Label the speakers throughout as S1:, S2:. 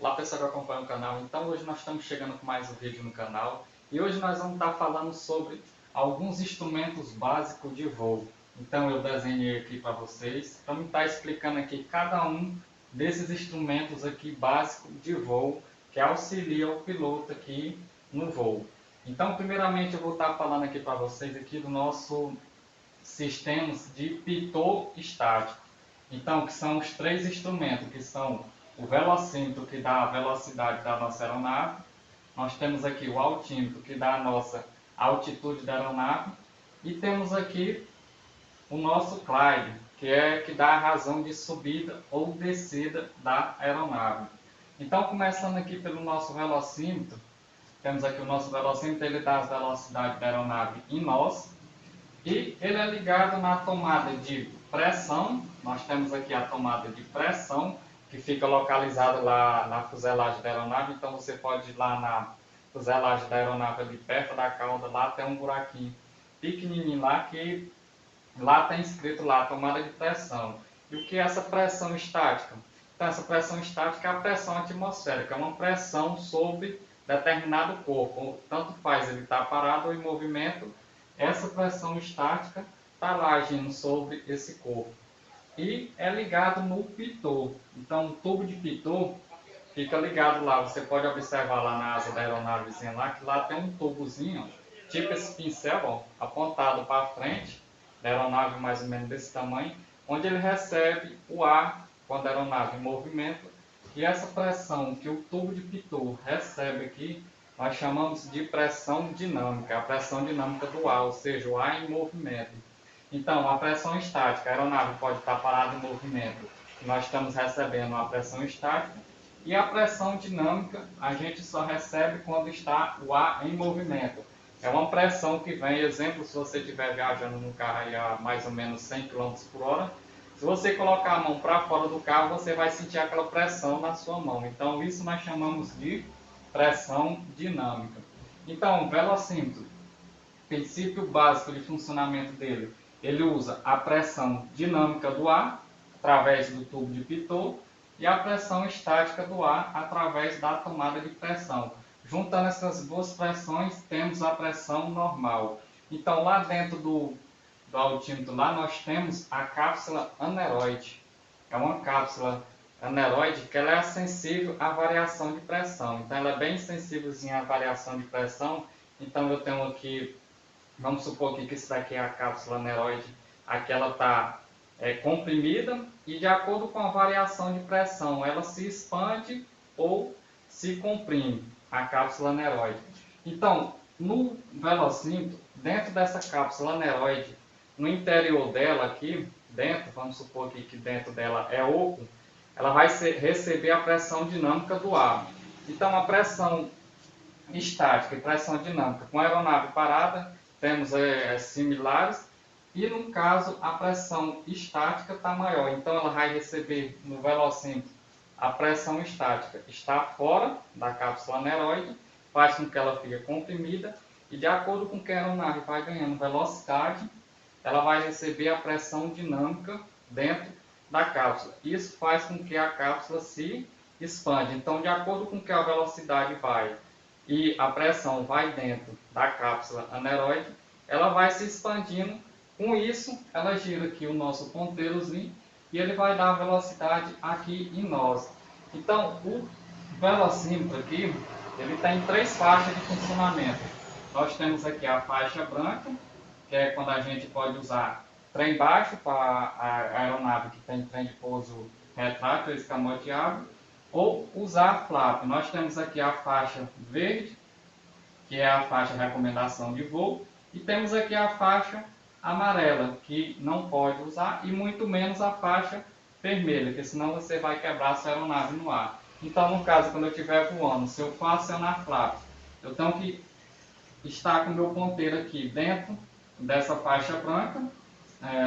S1: Olá pessoal que acompanha o canal, então hoje nós estamos chegando com mais um vídeo no canal e hoje nós vamos estar falando sobre alguns instrumentos básicos de voo. Então eu desenhei aqui para vocês, vamos estar explicando aqui cada um desses instrumentos aqui básicos de voo que auxilia o piloto aqui no voo. Então primeiramente eu vou estar falando aqui para vocês aqui do nosso sistema de pitot estático. Então, que são os três instrumentos, que são o velocímetro, que dá a velocidade da nossa aeronave. Nós temos aqui o altímetro, que dá a nossa altitude da aeronave. E temos aqui o nosso Clyde, que dá a razão de subida ou descida da aeronave. Então, começando aqui pelo nosso velocímetro, temos aqui o nosso velocímetro, ele dá a velocidade da aeronave em nós. E ele é ligado na tomada de pressão. Nós temos aqui a tomada de pressão, que fica localizada lá na fuselagem da aeronave. Então você pode ir lá na fuselagem da aeronave, ali perto da cauda, lá tem um buraquinho pequenininho lá, que lá está escrito lá, tomada de pressão. E o que é essa pressão estática? Então essa pressão estática é a pressão atmosférica, é uma pressão sobre determinado corpo. Tanto faz ele estar parado ou em movimento, essa pressão estática está lá agindo sobre esse corpo. E é ligado no pitot. Então o tubo de pitot fica ligado lá. Você pode observar lá na asa da aeronavezinha lá, que lá tem um tubozinho, tipo esse pincel, ó, apontado para frente, da aeronave mais ou menos desse tamanho, onde ele recebe o ar quando a aeronave em movimento. E essa pressão que o tubo de pitot recebe aqui, nós chamamos de pressão dinâmica, a pressão dinâmica do ar, ou seja, o ar em movimento. Então, a pressão estática, a aeronave pode estar parada em movimento, nós estamos recebendo uma pressão estática, e a pressão dinâmica a gente só recebe quando está o ar em movimento. É uma pressão que vem, exemplo, se você estiver viajando no carro aí a mais ou menos 100 km por hora, se você colocar a mão para fora do carro, você vai sentir aquela pressão na sua mão. Então, isso nós chamamos de pressão dinâmica. Então, o velocímetro, princípio básico de funcionamento dele, ele usa a pressão dinâmica do ar, através do tubo de pitot, e a pressão estática do ar, através da tomada de pressão. Juntando essas duas pressões, temos a pressão normal. Então, lá dentro do altímetro, lá nós temos a cápsula aneroide. É uma cápsula aneroide que ela é sensível à variação de pressão. Então ela é bem sensívelzinha à variação de pressão. Então eu tenho aqui, vamos supor aqui que isso daqui é a cápsula aneroide. Aqui ela está comprimida e de acordo com a variação de pressão ela se expande ou se comprime, a cápsula aneroide. Então no velocímetro, dentro dessa cápsula aneroide, no interior dela aqui, dentro, vamos supor aqui que dentro dela é oco, ela vai receber a pressão dinâmica do ar. Então, a pressão estática e pressão dinâmica com a aeronave parada, temos similares, e no caso, a pressão estática está maior. Então, ela vai receber no velocímetro, a pressão estática está fora da cápsula aneroide, faz com que ela fique comprimida, e de acordo com que a aeronave vai ganhando velocidade, ela vai receber a pressão dinâmica dentro da cápsula. Isso faz com que a cápsula se expande. Então, de acordo com que a velocidade vai e a pressão vai dentro da cápsula aneroide, ela vai se expandindo. Com isso, ela gira aqui o nosso ponteirozinho e ele vai dar a velocidade aqui em nós. Então, o velocímetro aqui, ele tem três faixas de funcionamento. Nós temos aqui a faixa branca, que é quando a gente pode usar trem baixo para a aeronave que tem trem de pouso retrátil, escamoteável, ou usar flap. Nós temos aqui a faixa verde, que é a faixa de recomendação de voo, e temos aqui a faixa amarela, que não pode usar, e muito menos a faixa vermelha, que senão você vai quebrar a sua aeronave no ar. Então, no caso, quando eu estiver voando, se eu for acionar flap, eu tenho que estar com o meu ponteiro aqui dentro dessa faixa branca,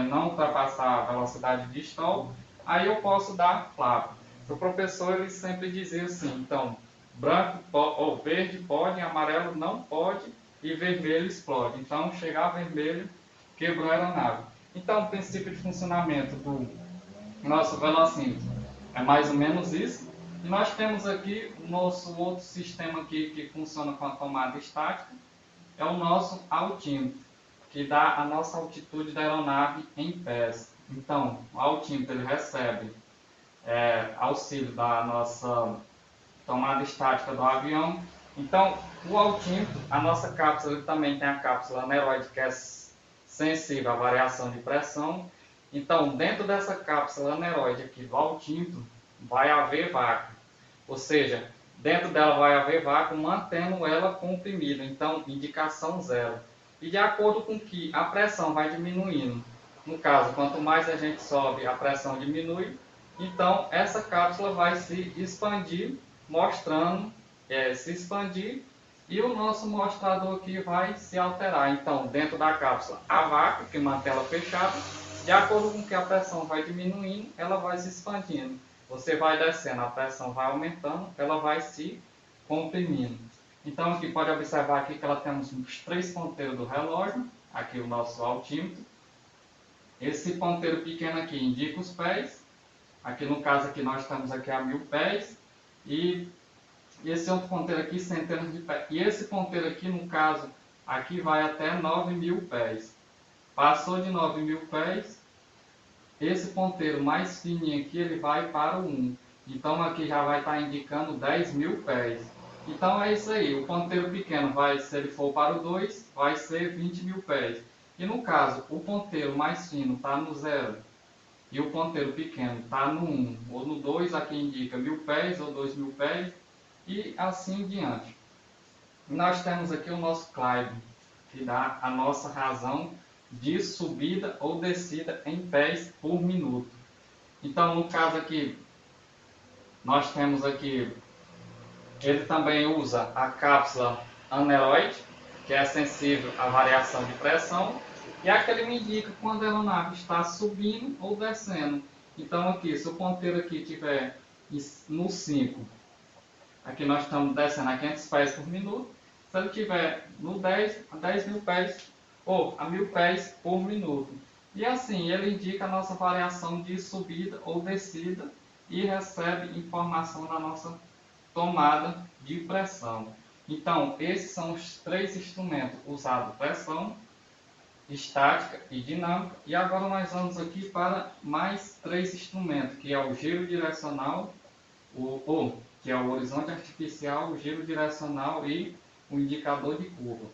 S1: não ultrapassar a velocidade de stall, aí eu posso dar flap. O professor ele sempre dizia assim, então, branco ou verde pode, amarelo não pode e vermelho explode. Então, chegar vermelho, quebrou a aeronave. Então, o princípio de funcionamento do nosso velocímetro é mais ou menos isso. E nós temos aqui o nosso outro sistema aqui que funciona com a tomada estática, é o nosso altímetro, que dá a nossa altitude da aeronave em pés. Então, o altímetro ele recebe auxílio da nossa tomada estática do avião. Então, o altímetro, a nossa cápsula, ele também tem a cápsula aneroide, que é sensível à variação de pressão. Então, dentro dessa cápsula aneroide aqui do altímetro, vai haver vácuo. Ou seja, dentro dela vai haver vácuo, mantendo ela comprimida. Então, indicação zero. E de acordo com que a pressão vai diminuindo, no caso, quanto mais a gente sobe, a pressão diminui. Então, essa cápsula vai se expandir, mostrando, se expandir, e o nosso mostrador aqui vai se alterar. Então, dentro da cápsula, há vácuo, que mantém ela fechada. De acordo com que a pressão vai diminuindo, ela vai se expandindo. Você vai descendo, a pressão vai aumentando, ela vai se comprimindo. Então, aqui pode observar aqui que ela temos os 3 ponteiros do relógio, aqui o nosso altímetro. Esse ponteiro pequeno aqui indica os pés. Aqui no caso aqui nós estamos aqui a 1000 pés. E esse outro ponteiro aqui, centenas de pés. E esse ponteiro aqui, no caso, aqui vai até 9000 pés. Passou de 9000 pés, esse ponteiro mais fininho aqui, ele vai para o 1. Então aqui já vai estar indicando 10.000 pés. Então é isso aí, o ponteiro pequeno, se ele for para o 2, vai ser 20.000 pés. E no caso, o ponteiro mais fino está no 0 e o ponteiro pequeno está no 1 ou no 2, aqui indica 1000 pés ou 2000 pés e assim em diante. E nós temos aqui o nosso climb, que dá a nossa razão de subida ou descida em pés por minuto. Então, no caso aqui, nós temos aqui, ele também usa a cápsula aneroide, que é sensível à variação de pressão, e aqui ele me indica quando a aeronave está subindo ou descendo. Então aqui, se o ponteiro aqui estiver no 5, aqui nós estamos descendo a 500 pés por minuto. Se ele estiver no 10, a 10.000 pés ou a 1000 pés por minuto. E assim, ele indica a nossa variação de subida ou descida e recebe informação da nossa tomada de pressão. Então, esses são os 3 instrumentos usados: pressão, estática e dinâmica. E agora nós vamos aqui para mais 3 instrumentos, que é o giro direcional, que é o horizonte artificial, o giro direcional e o indicador de curva.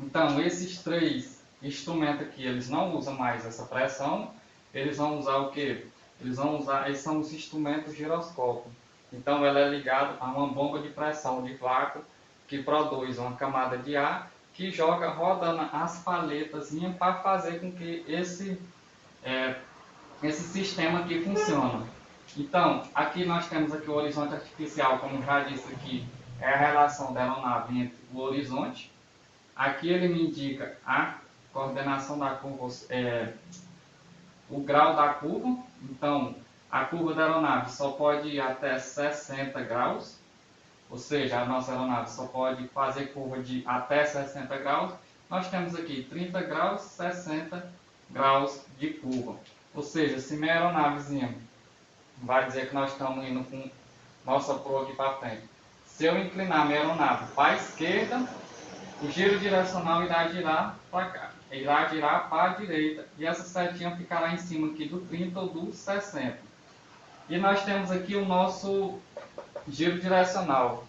S1: Então, esses 3 instrumentos aqui, eles não usam mais essa pressão. Eles vão usar o que? Eles são os instrumentos giroscópio. Então, ela é ligada a uma bomba de pressão de vácuo que produz uma camada de ar que joga rodando as paletas para fazer com que esse sistema aqui funcione. Então, aqui nós temos aqui o horizonte artificial, como já disse aqui, é a relação da aeronave entre o horizonte. Aqui ele me indica a coordenação da curva, o grau da curva. Então, a curva da aeronave só pode ir até 60 graus, ou seja, a nossa aeronave só pode fazer curva de até 60 graus. Nós temos aqui 30 graus, 60 graus de curva. Ou seja, se minha aeronavezinha vai dizer que nós estamos indo com nossa proa aqui para frente, se eu inclinar minha aeronave para a esquerda, o giro direcional irá girar para cá, irá girar para a direita, e essa setinha ficará em cima aqui do 30 ou do 60. E nós temos aqui o nosso giro direcional.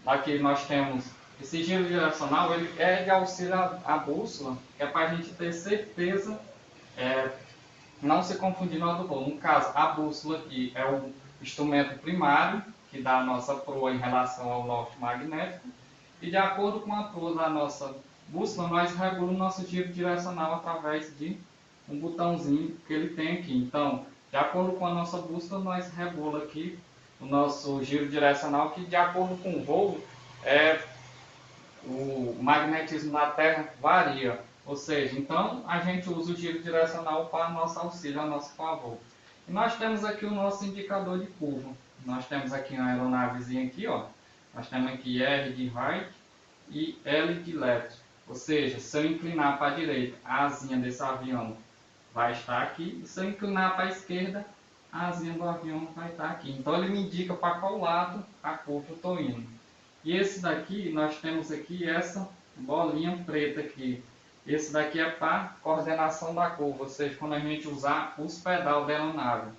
S1: Aqui nós temos esse giro direcional, ele é de auxílio à bússola, que é para a gente ter certeza, não se confundir na hora do voo. No caso, a bússola aqui é o instrumento primário, que dá a nossa proa em relação ao norte magnético. E de acordo com a proa da nossa bússola, nós regulamos o nosso giro direcional através de um botãozinho que ele tem aqui. Então, de acordo com a nossa bússola, nós regulamos aqui o nosso giro direcional, que de acordo com o voo, o magnetismo da Terra varia. Ou seja, então a gente usa o giro direcional para nosso auxílio, a nosso favor. E nós temos aqui o nosso indicador de curva. Nós temos aqui uma aeronavezinha aqui, ó. Nós temos aqui R de right e L de left. Ou seja, se eu inclinar para a direita, a asinha desse avião vai estar aqui. E se eu inclinar para a esquerda, a asinha do avião vai estar aqui. Então ele me indica para qual lado a curva eu estou indo. E esse daqui, nós temos aqui essa bolinha preta aqui. Esse daqui é para coordenação da curva, ou seja, quando a gente usar os pedais da aeronave.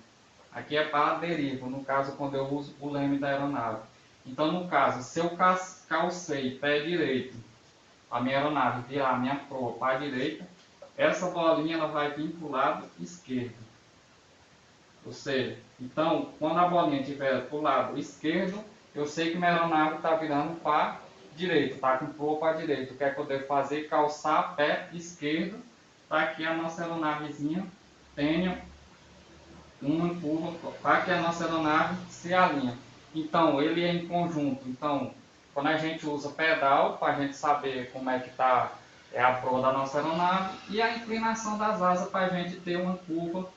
S1: Aqui é para a deriva, no caso quando eu uso o leme da aeronave. Então no caso, se eu calcei pé direito, a minha aeronave virar a minha proa para a direita, essa bolinha ela vai vir para o lado esquerdo. Ou seja, então quando a bolinha estiver para o lado esquerdo, eu sei que minha aeronave está virando para a direita, está com proa para a direita. O que é que eu devo fazer? Calçar pé esquerdo, para que a nossa aeronavezinha tenha uma curva, para que a nossa aeronave se alinhe. Então ele é em conjunto. Então quando a gente usa pedal, para a gente saber como é que está a proa da nossa aeronave, e a inclinação das asas para a gente ter uma curva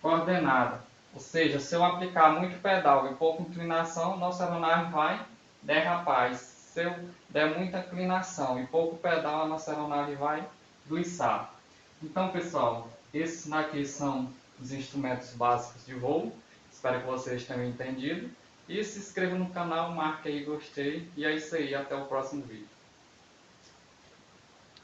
S1: coordenada. Ou seja, se eu aplicar muito pedal e pouca inclinação, nossa aeronave vai derrapar. E se eu der muita inclinação e pouco pedal, a nossa aeronave vai guiçar. Então, pessoal, esses daqui são os instrumentos básicos de voo. Espero que vocês tenham entendido. E se inscreva no canal, marque aí gostei. E é isso aí, até o próximo vídeo.